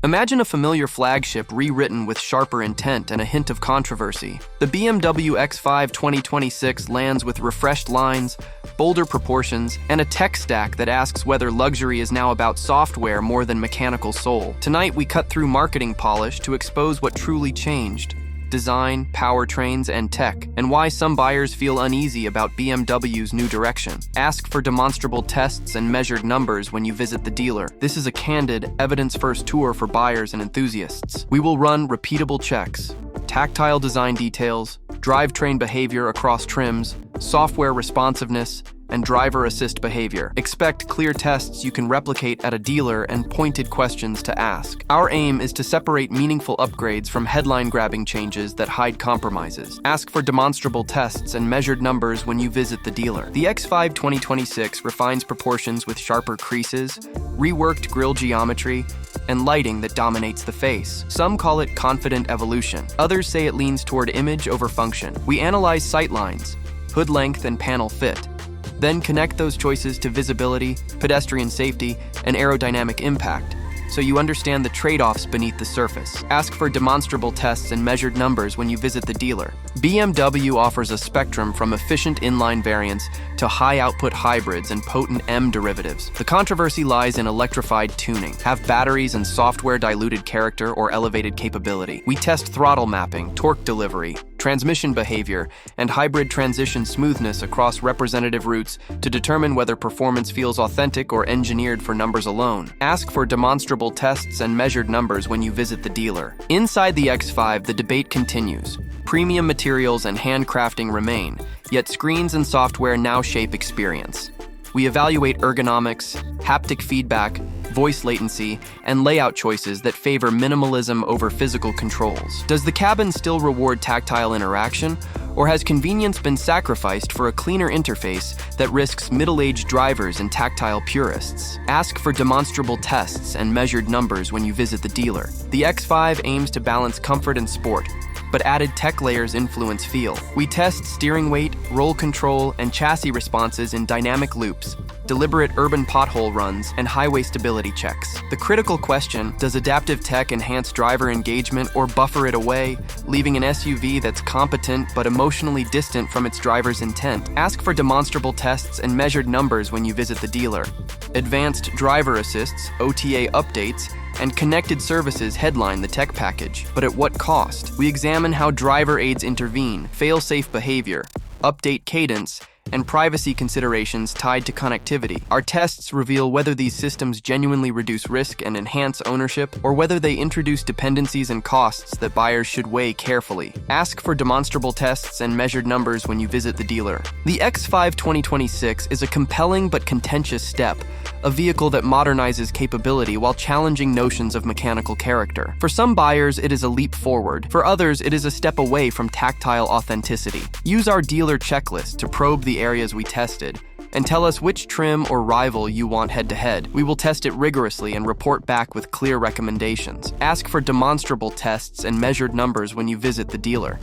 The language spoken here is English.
Imagine a familiar flagship rewritten with sharper intent and a hint of controversy. The BMW X5 2026 lands with refreshed lines, bolder proportions, and a tech stack that asks whether luxury is now about software more than mechanical soul. Tonight, we cut through marketing polish to expose what truly changed: design, powertrains, and tech, and why some buyers feel uneasy about BMW's new direction. Ask for demonstrable tests and measured numbers when you visit the dealer. This is a candid, evidence-first tour for buyers and enthusiasts. We will run repeatable checks: tactile design details, drivetrain behavior across trims, software responsiveness, and driver assist behavior. Expect clear tests you can replicate at a dealer and pointed questions to ask. Our aim is to separate meaningful upgrades from headline-grabbing changes that hide compromises. Ask for demonstrable tests and measured numbers when you visit the dealer. The X5 2026 refines proportions with sharper creases, reworked grille geometry, and lighting that dominates the face. Some call it confident evolution. Others say it leans toward image over function. We analyze sightlines, hood length, and panel fit, then connect those choices to visibility, pedestrian safety, and aerodynamic impact, so you understand the trade-offs beneath the surface. Ask for demonstrable tests and measured numbers when you visit the dealer. BMW offers a spectrum from efficient inline variants to high-output hybrids and potent M derivatives. The controversy lies in electrified tuning. Have batteries and software-diluted character or elevated capability. We test throttle mapping, torque delivery, transmission behavior, and hybrid transition smoothness across representative routes to determine whether performance feels authentic or engineered for numbers alone. Ask for demonstrable tests and measured numbers when you visit the dealer. Inside the X5, the debate continues. Premium materials and handcrafting remain, yet screens and software now shape experience. We evaluate ergonomics, haptic feedback, voice latency, and layout choices that favor minimalism over physical controls. Does the cabin still reward tactile interaction, or has convenience been sacrificed for a cleaner interface that risks middle-aged drivers and tactile purists? Ask for demonstrable tests and measured numbers when you visit the dealer. The X5 aims to balance comfort and sport, but added tech layers influence feel. We test steering weight, roll control, and chassis responses in dynamic loops, deliberate urban pothole runs, and highway stability checks. The critical question: does adaptive tech enhance driver engagement or buffer it away, leaving an SUV that's competent but emotionally distant from its driver's intent? Ask for demonstrable tests and measured numbers when you visit the dealer. Advanced driver assists, OTA updates, and connected services headline the tech package. But at what cost? We examine how driver aids intervene, fail-safe behavior, update cadence, and privacy considerations tied to connectivity. Our tests reveal whether these systems genuinely reduce risk and enhance ownership, or whether they introduce dependencies and costs that buyers should weigh carefully. Ask for demonstrable tests and measured numbers when you visit the dealer. The X5 2026 is a compelling but contentious step, a vehicle that modernizes capability while challenging notions of mechanical character. For some buyers, it is a leap forward. For others, it is a step away from tactile authenticity. Use our dealer checklist to probe the areas we tested, and tell us which trim or rival you want head-to-head. We will test it rigorously and report back with clear recommendations. Ask for demonstrable tests and measured numbers when you visit the dealer.